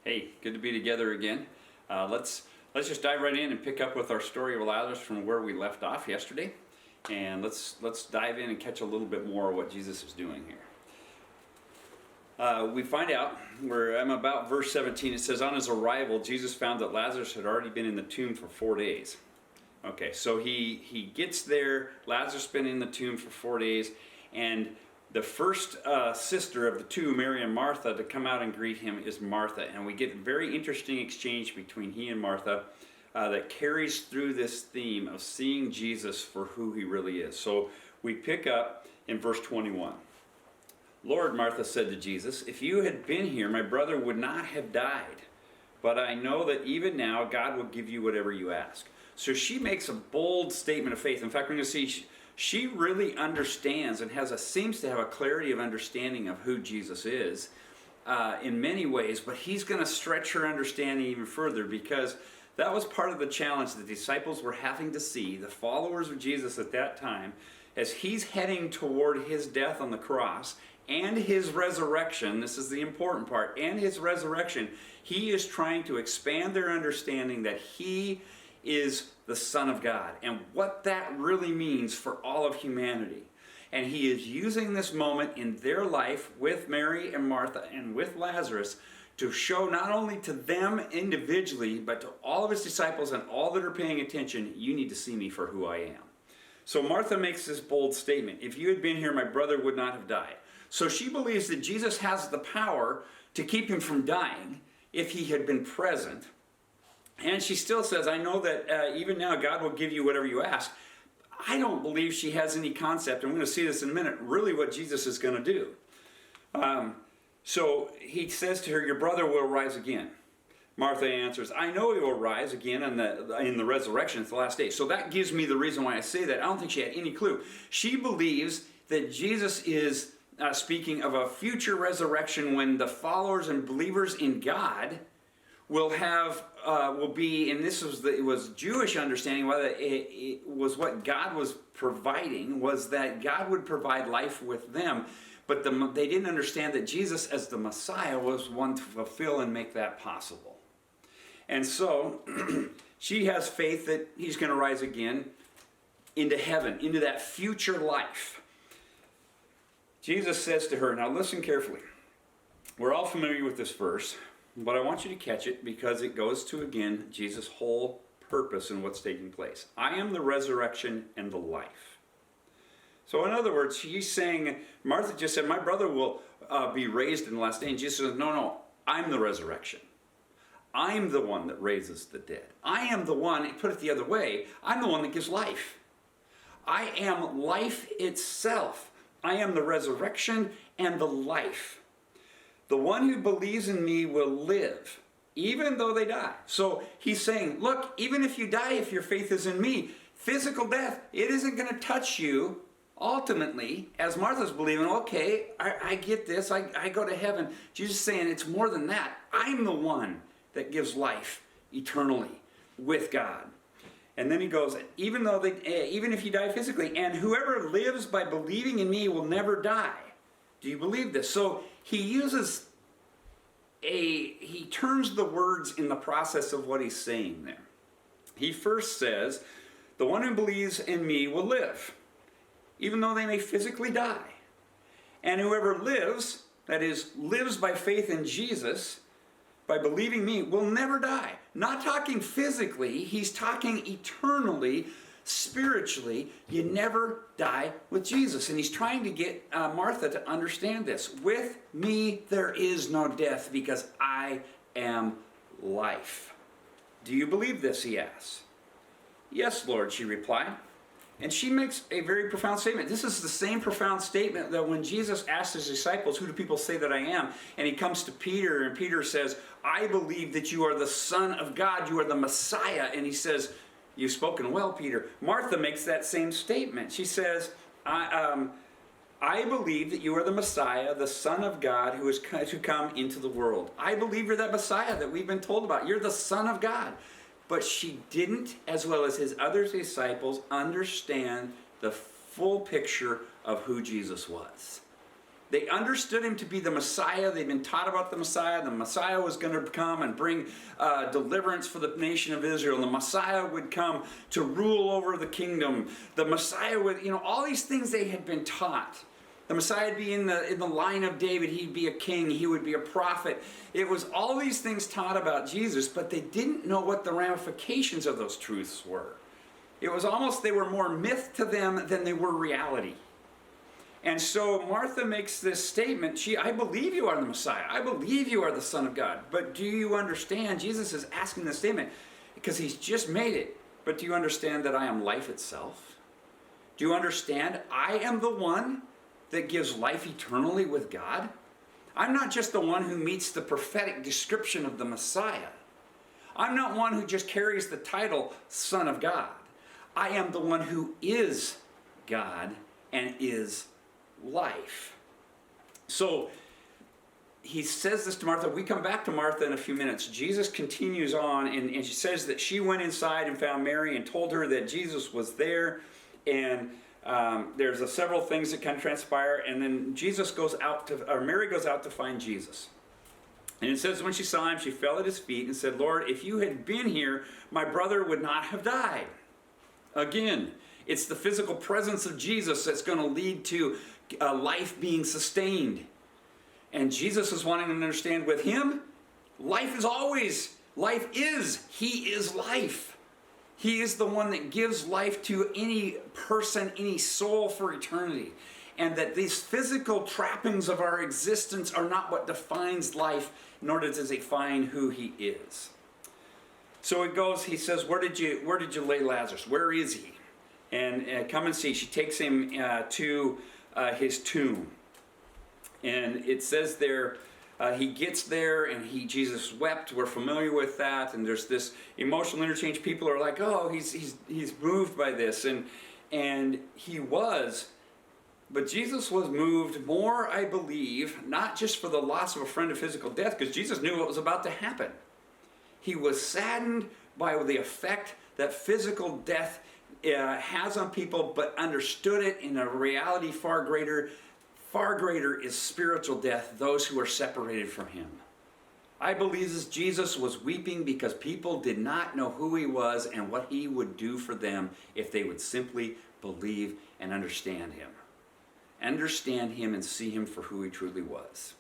Hey, good to be together again. Let's just dive right in and pick up with our story of Lazarus from where we left off yesterday, and let's dive in and catch a little bit more of what Jesus is doing here. We find out where I'm about verse 17. It says, "On his arrival, Jesus found that Lazarus had already been in the tomb for 4 days." Okay, so he gets there. Lazarus has been in the tomb for 4 days, and the first sister of the two, Mary and Martha, to come out and greet him is Martha. And we get a very interesting exchange between he and Martha that carries through this theme of seeing Jesus for who he really is. So we pick up in verse 21. "Lord," Martha said to Jesus, "if you had been here, my brother would not have died. But I know that even now God will give you whatever you ask." So she makes a bold statement of faith. In fact, we're going to see she really understands and seems to have a clarity of understanding of who Jesus is in many ways, but he's going to stretch her understanding even further, because that was part of the challenge the disciples were having to see, the followers of Jesus at that time, as he's heading toward his death on the cross and his resurrection. This is the important part. And his resurrection, he is trying to expand their understanding that he is the Son of God and what that really means for all of humanity. And he is using this moment in their life with Mary and Martha and with Lazarus to show not only to them individually, but to all of his disciples and all that are paying attention, you need to see me for who I am. So Martha makes this bold statement: "If you had been here, my brother would not have died." So she believes that Jesus has the power to keep him from dying if he had been present. And she still says, "I know that even now God will give you whatever you ask." I don't believe she has any concept, and we're going to see this in a minute, really what Jesus is going to do. So he says to her, "Your brother will rise again." Martha answers, "I know he will rise again in the resurrection at the last day." So that gives me the reason why I say that. I don't think she had any clue. She believes that Jesus is speaking of a future resurrection when the followers and believers in God will be, and it was Jewish understanding, whether it was what God was providing, was that God would provide life with them, but they didn't understand that Jesus as the Messiah was one to fulfill and make that possible. And so she has faith that he's going to rise again into heaven, into that future life. Jesus says to her, now listen carefully. We're all familiar with this verse, but I want you to catch it because it goes to, again, Jesus' whole purpose in what's taking place. "I am the resurrection and the life." So in other words, she's saying, Martha just said, "My brother will be raised in the last day." And Jesus says, no, I'm the resurrection. I'm the one that raises the dead. I am the one, put it the other way, I'm the one that gives life. I am life itself. I am the resurrection and the life. The one who believes in me will live, even though they die. So he's saying, look, even if you die, if your faith is in me, physical death, it isn't going to touch you ultimately, as Martha's believing, okay, I get this, I go to heaven. Jesus is saying it's more than that. I'm the one that gives life eternally with God. And then he goes, even if you die physically, and whoever lives by believing in me will never die. Do you believe this? So he turns the words in the process of what he's saying there. He first says, the one who believes in me will live, even though they may physically die. And whoever lives, that is, lives by faith in Jesus, by believing me, will never die. Not talking physically, he's talking eternally, spiritually. You never die with Jesus. And he's trying to get Martha to understand this. With me there is no death, because I am life. Do you believe this? He asks. Yes, Lord, she replied. And she makes a very profound statement. This is the same profound statement that when Jesus asked his disciples, "Who do people say that I am?" And he comes to Peter, and Peter says, "I believe that you are the Son of God, you are the Messiah." And he says, "You've spoken well, Peter." Martha makes that same statement. She says, I believe that you are the Messiah, the Son of God, who is to come into the world. I believe you're that Messiah that we've been told about. You're the Son of God. But she didn't, as well as his other disciples, understand the full picture of who Jesus was. They understood him to be the Messiah. They'd been taught about the Messiah. The Messiah was going to come and bring deliverance for the nation of Israel. The Messiah would come to rule over the kingdom. The Messiah would, all these things they had been taught. The Messiah would be in the line of David. He'd be a king. He would be a prophet. It was all these things taught about Jesus, but they didn't know what the ramifications of those truths were. It was almost they were more myth to them than they were reality. And so Martha makes this statement, I believe you are the Messiah. I believe you are the Son of God. But do you understand? Jesus is asking this statement because he's just made it. But do you understand that I am life itself? Do you understand I am the one that gives life eternally with God? I'm not just the one who meets the prophetic description of the Messiah. I'm not one who just carries the title Son of God. I am the one who is God and is life. So he says this to Martha. We come back to Martha in a few minutes. Jesus continues on, and she says that she went inside and found Mary and told her that Jesus was there. And there's several things that kind of transpire. And then Mary goes out to find Jesus. And it says when she saw him, she fell at his feet and said, Lord, if you had been here, my brother would not have died. Again, it's the physical presence of Jesus that's going to lead to life being sustained. And Jesus is wanting to understand with him, life is, he is life. He is the one that gives life to any person, any soul for eternity. And that these physical trappings of our existence are not what defines life, nor does it define who he is. So it goes, he says, where did you lay Lazarus? Where is he? And come and see. She takes him to his tomb. And it says there, he gets there and Jesus wept. We're familiar with that. And there's this emotional interchange. People are like, oh, he's moved by this. And he was. But Jesus was moved more, I believe, not just for the loss of a friend of physical death, because Jesus knew what was about to happen. He was saddened by the effect that physical death has on people, but understood it in a reality far greater is spiritual death, those who are separated from him. I believe this Jesus was weeping because people did not know who he was and what he would do for them if they would simply believe and understand him. Understand him and see him for who he truly was.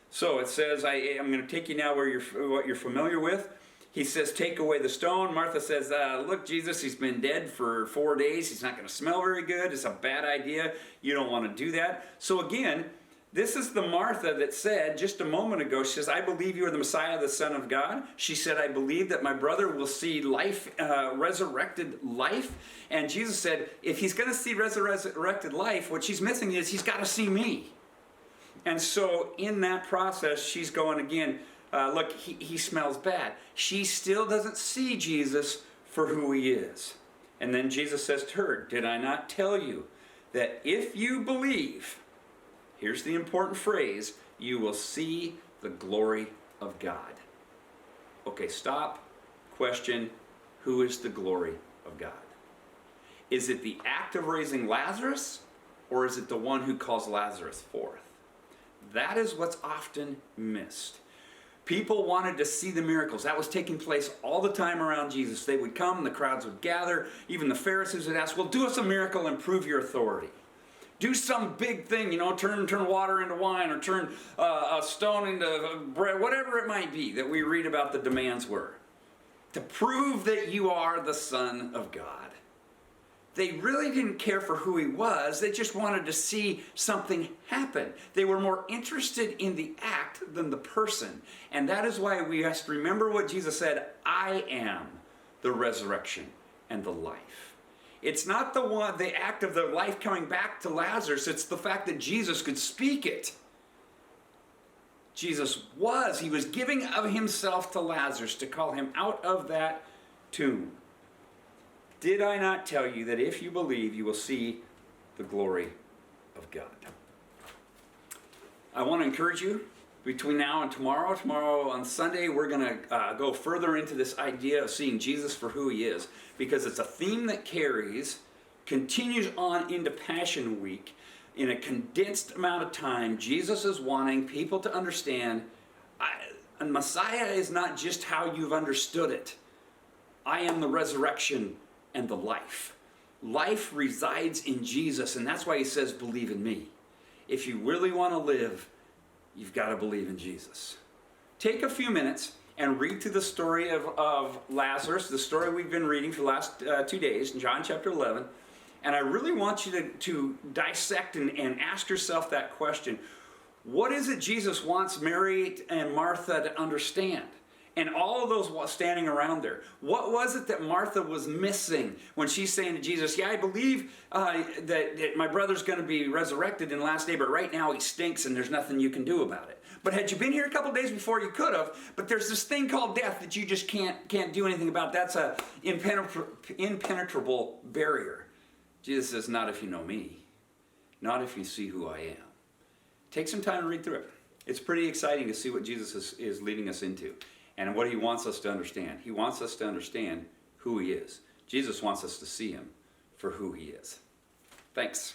So it says, I'm going to take you now what you're familiar with. He says, take away the stone. Martha says, look, Jesus, he's been dead for 4 days. He's not going to smell very good. It's a bad idea. You don't want to do that. So again, this is the Martha that said just a moment ago, she says, I believe you are the Messiah, the Son of God. She said, I believe that my brother will see life, resurrected life. And Jesus said, if he's going to see resurrected life, what she's missing is he's got to see me. And so in that process, she's going again, look, he smells bad. She still doesn't see Jesus for who he is. And then Jesus says to her, did I not tell you that if you believe, here's the important phrase, you will see the glory of God. Okay, stop, question, who is the glory of God? Is it the act of raising Lazarus, or is it the one who calls Lazarus forth? That is what's often missed. People wanted to see the miracles. That was taking place all the time around Jesus. They would come, the crowds would gather. Even the Pharisees would ask, well, do us a miracle and prove your authority. Do some big thing, turn water into wine, or turn a stone into bread, whatever it might be that we read about the demands were. To prove that you are the Son of God. They really didn't care for who he was. They just wanted to see something happen. They were more interested in the act than the person. And that is why we have to remember what Jesus said, I am the resurrection and the life. It's not the act of the life coming back to Lazarus. It's the fact that Jesus could speak it. He was giving of himself to Lazarus to call him out of that tomb. Did I not tell you that if you believe, you will see the glory of God? I want to encourage you between now and tomorrow. Tomorrow on Sunday, we're going to go further into this idea of seeing Jesus for who he is, because it's a theme that continues on into Passion Week. in a condensed amount of time, Jesus is wanting people to understand Messiah is not just how you've understood it. I am the resurrection and the life. Life resides in Jesus, and that's why he says, believe in me. If you really want to live, you've got to believe in Jesus. Take a few minutes and read through the story of Lazarus, the story we've been reading for the last 2 days, in John chapter 11. And I really want you to dissect and ask yourself that question. What is it Jesus wants Mary and Martha to understand? And all of those standing around there. What was it that Martha was missing when she's saying to Jesus, yeah, I believe that my brother's going to be resurrected in the last day, but right now he stinks and there's nothing you can do about it. But had you been here a couple days before, you could have. But there's this thing called death that you just can't do anything about. That's an impenetrable barrier. Jesus says, not if you know me. Not if you see who I am. Take some time to read through it. It's pretty exciting to see what Jesus is leading us into and what he wants us to understand. He wants us to understand who he is. Jesus wants us to see him for who he is. Thanks.